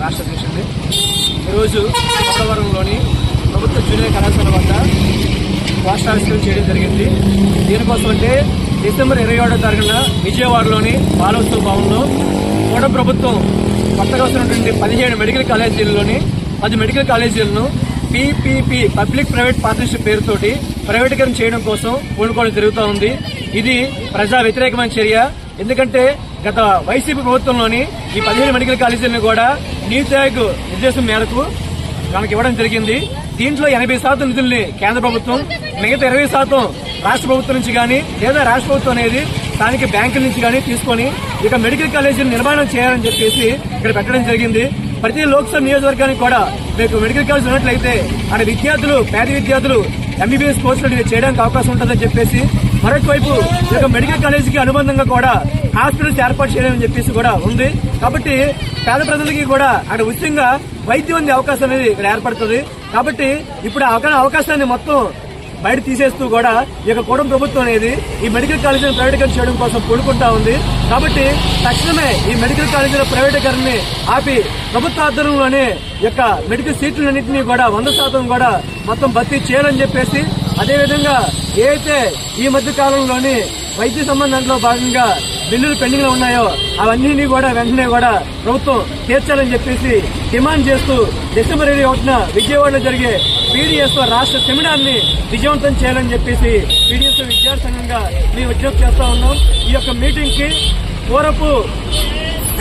రాష్ట్ర అధ్యక్షుడిని ఈరోజు పోలవరంలోని ప్రభుత్వ జూనియర్ కళాశాల వద్ద పోస్టావిష్కరణ చేయడం జరిగింది. దీనికోసం అంటే డిసెంబర్ 27వ తారీఖున విజయవాడలోని బాలోత్సవ భవన్లో కూడా ప్రభుత్వం కొత్తగా వస్తున్నటువంటి 17 మెడికల్ కాలేజీల్లోని 10 మెడికల్ కాలేజీలను పీపీపీ పబ్లిక్ ప్రైవేట్ పార్ట్నర్షిప్ పేరుతోటి ప్రైవేటీకరణ చేయడం కోసం పూనుకోవడం జరుగుతూ ఉంది. ఇది ప్రజా వ్యతిరేకమైన చర్య. ఎందుకంటే గత వైసీపీ ప్రభుత్వంలోని ఈ 17 మెడికల్ కాలేజీలను కూడా నీతి ఆయోగ్ నిర్దేశం మేరకు మనకి ఇవ్వడం జరిగింది. దీంట్లో 80% నిధుల్ని కేంద్ర ప్రభుత్వం, మిగతా 20% రాష్ట్ర ప్రభుత్వం నుంచి కానీ లేదా రాష్ట్ర ప్రభుత్వం అనేది స్థానిక బ్యాంకుల నుంచి కానీ తీసుకొని ఇక మెడికల్ కాలేజీలు నిర్మాణం చేయాలని చెప్పేసి ఇక్కడ పెట్టడం జరిగింది. ప్రతి లోక్సభ నియోజకవర్గానికి కూడా మీకు మెడికల్ కాలేజ్ ఉన్నట్లయితే అక్కడ విద్యార్థులు, పేద విద్యార్థులు ఎంబీబీఎస్ కోర్సులు చేయడానికి అవకాశం ఉంటుందని చెప్పేసి, మరొక వైపు ఇక మెడికల్ కాలేజీకి అనుబంధంగా కూడా హాస్పిటల్స్ ఏర్పాటు చేయాలని చెప్పేసి కూడా ఉంది. కాబట్టి పేద ప్రజలకి కూడా అక్కడ ఉచితంగా వైద్యం అందే అవకాశం అనేది ఇక్కడ ఏర్పడుతుంది. కాబట్టి ఇప్పుడు అవకాశాన్ని మొత్తం బయట తీసేస్తూ కూడా ఈ యొక్క కూటమి ప్రభుత్వం అనేది ఈ మెడికల్ కాలేజీలను ప్రైవేటీకరణ చేయడం కోసం పూనుకుంటా ఉంది. కాబట్టి తక్షణమే ఈ మెడికల్ కాలేజీల ప్రైవేటీకరణని ఆపి ప్రభుత్వ ఆధ్వర్యంలోనే యొక్క మెడికల్ సీట్లన్నింటినీ కూడా 100% కూడా మొత్తం భర్తీ చేయాలని చెప్పేసి, అదేవిధంగా ఏదైతే ఈ మధ్య కాలంలోని వైద్య సంబంధంలో భాగంగా బిల్లులు పెండింగ్ లో ఉన్నాయో అవన్నీ కూడా వెంటనే కూడా ప్రభుత్వం తీర్చాలని చెప్పేసి డిమాండ్ చేస్తూ డిసెంబర్ 21న విజయవాడలో జరిగే పీడీఎస్ రాష్ట్ర సెమినార్ ని విజయవంతం చేయాలని చెప్పేసి పీడీఎస్ విద్యార్థి సంఘంగా మేము విజ్ఞప్తి చేస్తా ఉన్నాం. ఈ యొక్క మీటింగ్ కి పూర్వపు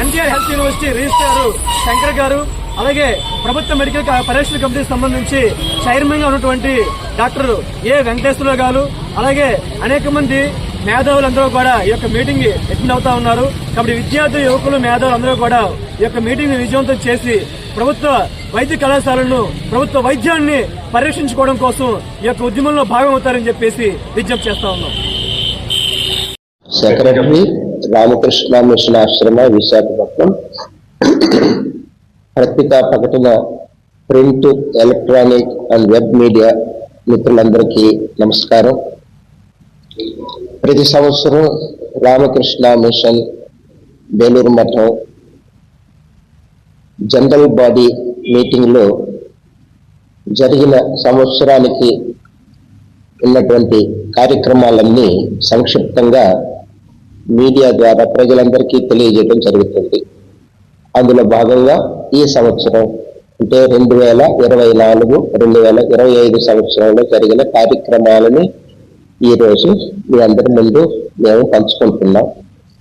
NTR health university registrar Shankar గారు, అలాగే ప్రభుత్వ మెడికల్ పరీక్షల కమిటీకి సంబంధించి చైర్మన్ గా ఉన్నటువంటి డాక్టర్ ఏ వెంకటేశ్వరరావు గారు, అలాగే అనేక మంది మేధావులందరూ కూడా ఈ యొక్క మీటింగ్ అటెండ్ అవుతా ఉన్నారు. కాబట్టి విద్యార్థులు, యువకులు, మేధావులు అందరూ కూడా ఈ యొక్క మీటింగ్ విజయవంతం చేసి ప్రభుత్వ వైద్య కళాశాలను, ప్రభుత్వ వైద్యాన్ని పరీక్షించుకోవడం కోసం ఈ యొక్క ఉద్యమంలో భాగం అవుతారని చెప్పేసి విజ్ఞప్తి చేస్తా ఉన్నాం. సెక్రటరీ రామకృష్ణ మిషన్ ఆశ్రమ, విశాఖపట్నం. పత్రికా ప్రకటన, print, electronic and web media మిత్రులందరికీ నమస్కారం. ప్రతి సంవత్సరం రామకృష్ణ మిషన్ బేలూరు మఠం జనరల్ బాడీ మీటింగ్ లో జరిగిన సంవత్సరానికి ఉన్నటువంటి కార్యక్రమాలన్నీ సంక్షిప్తంగా మీడియా ద్వారా ప్రజలందరికీ తెలియజేయడం జరుగుతుంది. అందులో భాగంగా ఈ సంవత్సరం అంటే 2024-2025 సంవత్సరంలో జరిగిన కార్యక్రమాలని ఈరోజు మీ అందరి ముందు మేము పంచుకుంటున్నాం.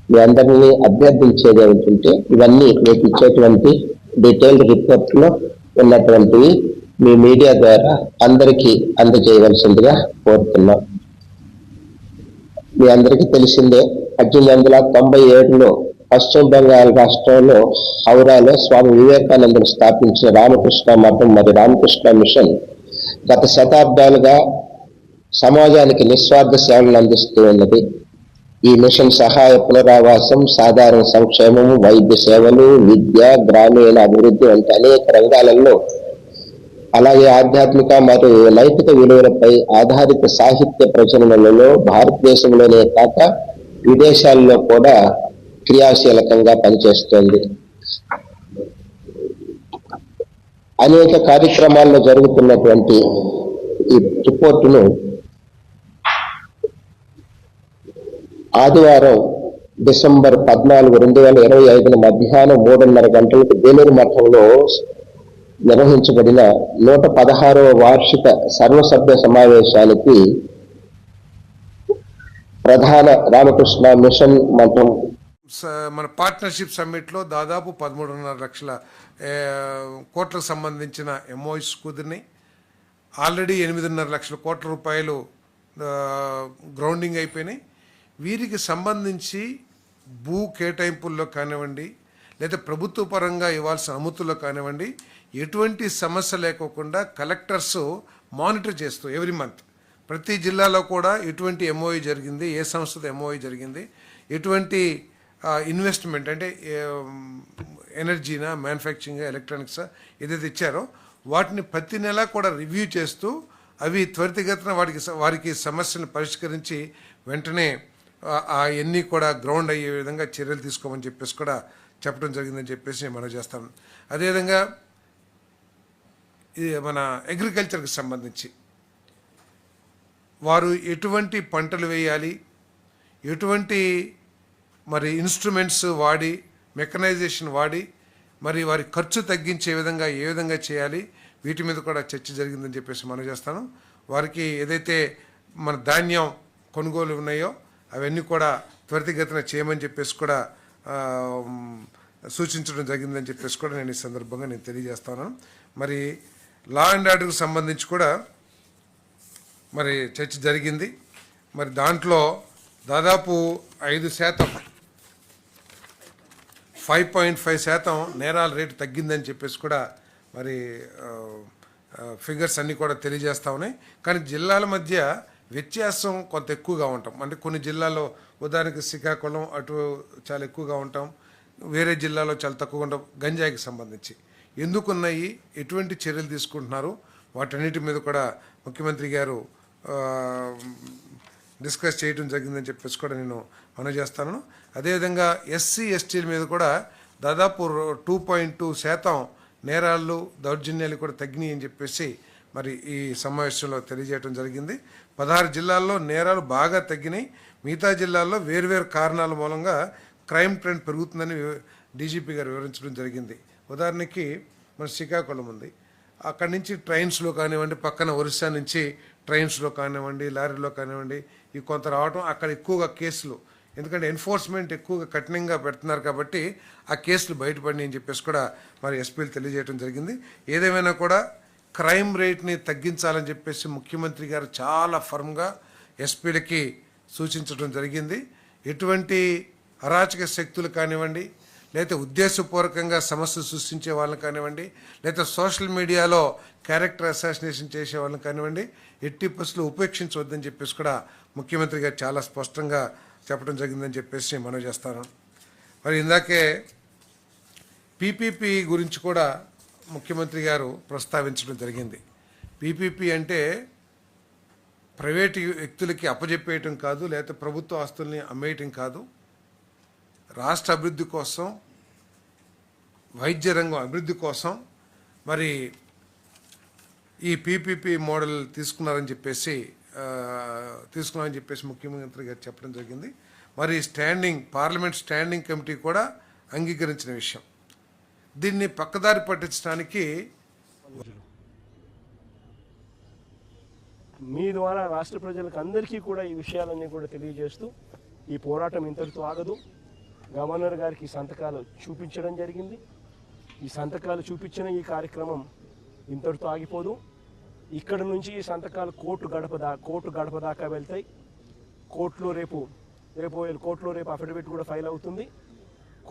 మీ అందరినీ అభ్యర్థించేది ఏమిటంటే ఇవన్నీ మీకు ఇచ్చేటువంటి డీటెయిల్డ్ రిపోర్ట్ లో ఉన్నటువంటివి మీ మీడియా ద్వారా అందరికీ అందజేయవలసిందిగా కోరుతున్నాం. మీ అందరికీ తెలిసిందే, 1897లో పశ్చిమ బెంగాల్ రాష్ట్రంలో హౌరాలో స్వామి వివేకానందుడు స్థాపించిన రామకృష్ణ మఠం మరియు రామకృష్ణ మిషన్ గత శతాబ్దాలుగా సమాజానికి నిస్వార్థ సేవలను అందిస్తూ ఉన్నది. ఈ మిషన్ సహాయ, పునరావాసం, సాధారణ సంక్షేమము, వైద్య సేవలు, విద్య, గ్రామీణ అభివృద్ధి వంటి అనేక రంగాలలో, అలాగే ఆధ్యాత్మిక మరియు నైతిక విలువలపై ఆధారిత సాహిత్య ప్రచురణలలో భారతదేశంలోనే కాక విదేశాల్లో కూడా క్రియాశీలకంగా పనిచేస్తోంది. అనేక కార్యక్రమాల్లో జరుగుతున్నటువంటి ఈ రిపోర్టును ఆదివారం డిసెంబర్ 14, 2025 మధ్యాహ్నం 3:30 గంటలకు బేలూరు మఠంలో నిర్వహించబడిన 116వ వార్షిక సర్వసభ్య సమావేశానికి ప్రధాన రామకృష్ణ మిషన్ మఠం మన పార్ట్నర్షిప్ సమ్మిట్లో దాదాపు 13.5 లక్షల కోట్లకు సంబంధించిన ఎంఓయూస్ కుదిరినాయి. ఆల్రెడీ 8.5 లక్షల కోట్ల రూపాయలు గ్రౌండింగ్ అయిపోయినాయి. వీరికి సంబంధించి భూ కేటాయింపుల్లో కానివ్వండి, లేదా ప్రభుత్వ పరంగా ఇవ్వాల్సిన అనుమతుల్లో కానివ్వండి, ఎటువంటి సమస్య లేకోకుండా కలెక్టర్స్ మానిటర్ చేస్తూ ఎవ్రీ మంత్ ప్రతి జిల్లాలో కూడా ఎటువంటి ఎంఓయూ జరిగింది, ఏ సంస్థతో ఎంఓయూ జరిగింది, ఎటువంటి ఇన్వెస్ట్మెంట్ అంటే ఎనర్జీనా, మ్యానుఫ్యాక్చరింగ్, ఎలక్ట్రానిక్స్ ఏదైతే ఇచ్చారో వాటిని ప్రతి నెల కూడా రివ్యూ చేస్తూ అవి త్వరితగతిన వారికి సమస్యలను పరిష్కరించి వెంటనే అవన్నీ కూడా గ్రౌండ్ అయ్యే విధంగా చర్యలు తీసుకోమని చెప్పేసి కూడా చెప్పడం జరిగిందని చెప్పేసి నేను మనవి చేస్తాను. అదేవిధంగా ఇది మన అగ్రికల్చర్కి సంబంధించి వారు ఎటువంటి పంటలు వేయాలి, ఎటువంటి మరి ఇన్స్ట్రుమెంట్స్ వాడి, మెకనైజేషన్ వాడి మరి వారి ఖర్చు తగ్గించే విధంగా ఏ విధంగా చేయాలి, వీటి మీద కూడా చర్చ జరిగిందని చెప్పేసి మనం చేస్తాను. వారికి ఏదైతే మన ధాన్యం కొనుగోలు ఉన్నాయో అవన్నీ కూడా త్వరితగతిన చేయమని చెప్పేసి కూడా సూచించడం జరిగిందని చెప్పేసి కూడా నేను ఈ సందర్భంగా నేను తెలియజేస్తాను. మరి లా అండ్ ఆర్డర్కి సంబంధించి కూడా మరి చర్చ జరిగింది. మరి దాంట్లో దాదాపు 5.5% నేరాల రేటు తగ్గిందని చెప్పేసి కూడా మరి ఫిగర్స్ అన్నీ కూడా తెలియజేస్తూ ఉన్నాయి. కానీ జిల్లాల మధ్య వ్యత్యాసం కొంత ఎక్కువగా ఉంటాం. అంటే కొన్ని జిల్లాల్లో ఉదాహరణకి శ్రీకాకుళం అటు చాలా ఎక్కువగా ఉంటాం, వేరే జిల్లాలో చాలా తక్కువగా ఉంటాం. గంజాయికి సంబంధించి ఎందుకున్నాయి, ఎటువంటి చర్యలు తీసుకుంటున్నారు, వాటన్నిటి మీద కూడా ముఖ్యమంత్రి గారు డిస్కస్ చేయడం జరిగిందని చెప్పేసి కూడా నేను మనవి చేస్తాను. అదేవిధంగా ఎస్సీ ఎస్టీల మీద కూడా దాదాపు 2.2% నేరాలు దౌర్జన్యాలు కూడా తగ్గినాయి అని చెప్పేసి మరి ఈ సమావేశంలో తెలియజేయడం జరిగింది. 16 జిల్లాల్లో నేరాలు బాగా తగ్గినాయి, మిగతా జిల్లాల్లో వేర్వేరు కారణాల మూలంగా క్రైమ్ ట్రెండ్ పెరుగుతుందని డీజీపీ గారు వివరించడం జరిగింది. ఉదాహరణకి మన శ్రీకాకుళం ఉంది, అక్కడి నుంచి ట్రైన్స్లో కానివ్వండి, పక్కన ఒరిస్సా నుంచి ట్రైన్స్లో కానివ్వండి, లారీలో కానివ్వండి ఈ కొంత రావడం, అక్కడ ఎక్కువగా కేసులు, ఎందుకంటే ఎన్ఫోర్స్మెంట్ ఎక్కువగా కఠినంగా పెడుతున్నారు కాబట్టి ఆ కేసులు బయటపడినాయి అని చెప్పేసి కూడా మరి ఎస్పీలు తెలియజేయడం జరిగింది. ఏదేమైనా కూడా క్రైమ్ రేట్ని తగ్గించాలని చెప్పేసి ముఖ్యమంత్రి గారు చాలా ఫర్మ్గా ఎస్పీలకి సూచించడం జరిగింది. ఎటువంటి అరాచక శక్తులు కానివ్వండి, లేకపోతే ఉద్దేశపూర్వకంగా సమస్యలు సృష్టించే వాళ్ళని కానివ్వండి, లేకపోతే సోషల్ మీడియాలో క్యారెక్టర్ అసాసినేషన్ చేసే వాళ్ళని కానివ్వండి, ఎట్టి పరిస్థితులు ఉపేక్షించవద్దని చెప్పేసి కూడా ముఖ్యమంత్రి గారు చాలా స్పష్టంగా చెప్పడం జరిగిందని చెప్పేసి మనవి చేస్తాను. మరి ఇందాకే పీపీపీ గురించి కూడా ముఖ్యమంత్రి గారు ప్రస్తావించడం జరిగింది. పీపీపీ అంటే ప్రైవేటు వ్యక్తులకి అప్పజెప్పేయటం కాదు, లేకపోతే ప్రభుత్వ ఆస్తుల్ని అమ్మేయటం కాదు, రాష్ట్ర అభివృద్ధి కోసం, వైద్య రంగం అభివృద్ధి కోసం మరి ఈ పీపీపీ మోడల్ తీసుకున్నారని చెప్పేసి ముఖ్యమంత్రి గారు చెప్పడం జరిగింది. మరి పార్లమెంట్ స్టాండింగ్ కమిటీ కూడా అంగీకరించిన విషయం. దీన్ని పక్కదారి పట్టించడానికి మీ ద్వారా రాష్ట్ర ప్రజలకు అందరికీ కూడా ఈ విషయాలన్నీ కూడా తెలియజేస్తూ ఈ పోరాటం ఇంతటితో ఆగదు. గవర్నర్ గారికి దాఖలు చూపించడం జరిగింది. ఈ సంతకాలు చూపించిన ఈ కార్యక్రమం ఇంతటితో ఆగిపోదు. ఇక్కడ నుంచి ఈ సంతకాలు కోర్టు గడప దాకా వెళ్తాయి. కోర్టులో రేపు అఫిడవిట్ కూడా ఫైల్ అవుతుంది.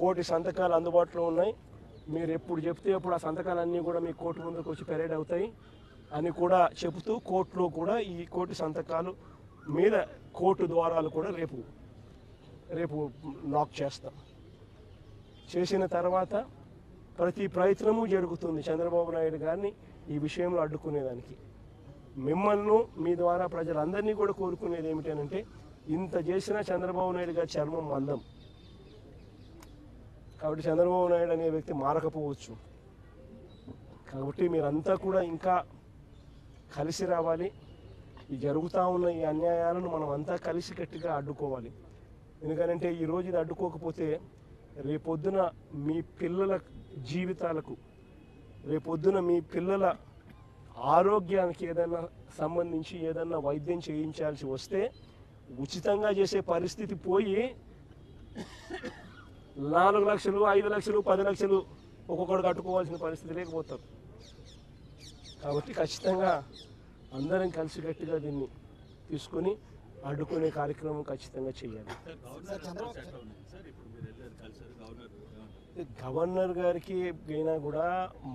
కోర్టు సంతకాలు అందుబాటులో ఉన్నాయి. మీరు ఎప్పుడు చెప్తే అప్పుడు ఆ సంతకాలన్నీ కూడా మీ కోర్టు ముందుకు వచ్చి పెరేడ్ అవుతాయి అని కూడా చెబుతూ కోర్టులో కూడా ఈ కోర్టు సంతకాలు మీద కోర్టు ద్వారాలు కూడా రేపు లాక్ చేస్తాం. చేసిన తర్వాత ప్రతి ప్రయత్నము జరుగుతుంది చంద్రబాబు నాయుడు గారిని ఈ విషయంలో అడ్డుకునేదానికి. మిమ్మల్ని మీ ద్వారా ప్రజలందరినీ కూడా కోరుకునేది ఏమిటంటే, ఇంత చేసినా చంద్రబాబు నాయుడు గారి చర్మం మందం కాబట్టి చంద్రబాబు నాయుడు అనే వ్యక్తి మారకపోవచ్చు. కాబట్టి మీరంతా కూడా ఇంకా కలిసి రావాలి. ఈ జరుగుతూ ఉన్న ఈ అన్యాయాలను మనం అంతా కలిసి గట్టిగా అడ్డుకోవాలి. ఎందుకంటే ఈరోజు ఇది అడ్డుకోకపోతే రేపొద్దున మీ పిల్లల జీవితాలకు, రేపొద్దున మీ పిల్లల ఆరోగ్యానికి ఏదైనా సంబంధించి ఏదైనా వైద్యం చేయించాల్సి వస్తే ఉచితంగా చేసే పరిస్థితి పోయి 4 లక్షలు, 5 లక్షలు, 10 లక్షలు ఒక్కొక్కడు కట్టుకోవాల్సిన పరిస్థితి లేకపోతారు. కాబట్టి ఖచ్చితంగా అందరం కలిసి గట్టిగా దీన్ని తీసుకొని అడ్డుకునే కార్యక్రమం ఖచ్చితంగా చేయాలి. గవర్నర్ గారికి అయినా కూడా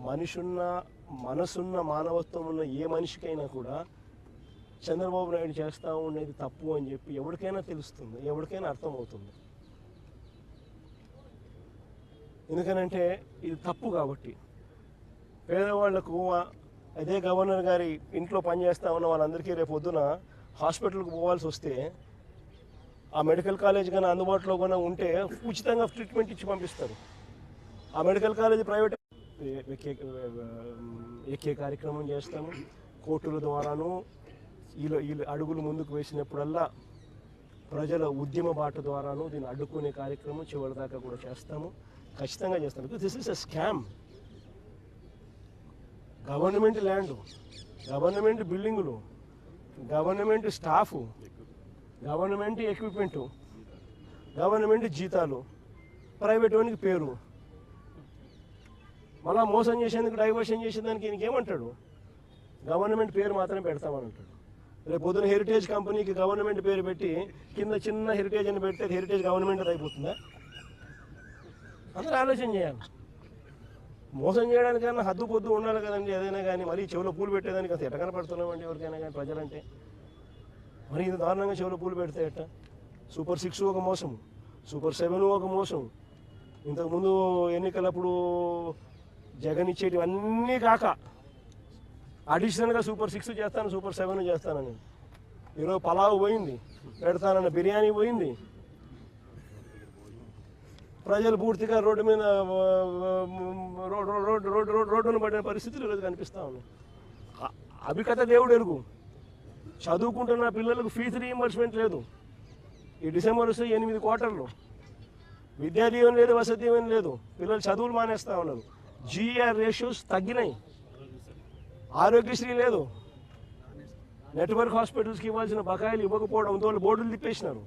మనసున్న మానవత్వం ఉన్న ఏ మనిషికైనా కూడా చంద్రబాబు నాయుడు చేస్తూ ఉండేది తప్పు అని చెప్పి ఎవరికైనా తెలుస్తుంది, ఎవరికైనా అర్థమవుతుంది. ఎందుకనంటే ఇది తప్పు కాబట్టి పేదవాళ్లకు అదే గవర్నర్ గారి ఇంట్లో పనిచేస్తా ఉన్న వాళ్ళందరికీ రేపు పొద్దున హాస్పిటల్కి పోవాల్సి వస్తే ఆ మెడికల్ కాలేజ్ కానీ అందుబాటులో కూడా ఉంటే ఉచితంగా ట్రీట్మెంట్ ఇచ్చి పంపిస్తారు. ఆ మెడికల్ కాలేజ్ ప్రైవేట్ ఎక్కే కార్యక్రమం చేస్తాము. కోర్టుల ద్వారాను వీళ్ళు అడుగులు ముందుకు వేసినప్పుడల్లా ప్రజల ఉద్యమ బాట ద్వారాను దీన్ని అడ్డుకునే కార్యక్రమం చివరిదాకా కూడా చేస్తాము, ఖచ్చితంగా చేస్తాము. Because this is a scam. Government land, government బిల్డింగులు, government staff, government equipment, government జీతాలు, ప్రైవేట్ వానికి పేరు, మళ్ళా మోసం చేసేందుకు డైవర్షన్ చేసేదానికి ఇంకేమంటాడు? గవర్నమెంట్ పేరు మాత్రమే పెడతామని అంటాడు. రేపు పొద్దున హెరిటేజ్ కంపెనీకి గవర్నమెంట్ పేరు పెట్టి కింద చిన్న హెరిటేజ్ అని పెడితే హెరిటేజ్ గవర్నమెంట్ అయిపోతుందా? అందరూ ఆలోచన చేయాలి. మోసం చేయడానికైనా హద్దు పొద్దు ఉండాలి కదండి. ఏదైనా కానీ మరీ చెవిలో పూలు పెట్టేదానికి అసలు ఎట్ట కనపడుతున్నామండి ఎవరికైనా కానీ ప్రజలంటే. మరి ఇంత దారుణంగా చెవిలో పూలు పెడితే ఎట్ట? సూపర్ 6 ఒక మోసం, సూపర్ 7 ఒక మోసం, ఇంతకుముందు ఎన్నికలప్పుడు జగన్ ఇచ్చేటివన్నీ కాక అడిషనల్గా సూపర్ 6 చేస్తాను, సూపర్ 7 చేస్తానని. ఈరోజు పలావ్ పోయింది, పెడతానన్న బిర్యానీ పోయింది. ప్రజలు పూర్తిగా రోడ్డు మీద రోడ్డును పడిన పరిస్థితులు ఈరోజు కనిపిస్తూ ఉన్నాయి. అభికథ దేవుడు ఎరుగు. చదువుకుంటున్న పిల్లలకు ఫీజు రీయింబర్స్మెంట్ లేదు. ఈ డిసెంబర్ వస్తే 8 క్వార్టర్లు. విద్యా దీవెన లేదు, వసతి దీవెన లేదు. పిల్లలు చదువులు మానేస్తూ ఉన్నారు. జీఆర్ రేషియోస్ తగ్గినాయి. ఆరోగ్యశ్రీ లేదు. నెట్వర్క్ హాస్పిటల్స్కి ఇవ్వాల్సిన బకాయిలు ఇవ్వకపోవడంతో వాళ్ళు బోర్డులు తిప్పేసినారు.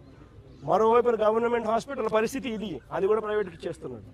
మరోవైపు గవర్నమెంట్ హాస్పిటల్ పరిస్థితి ఇది, అది కూడా ప్రైవేట్కి ఇచ్చేస్తున్నాడు.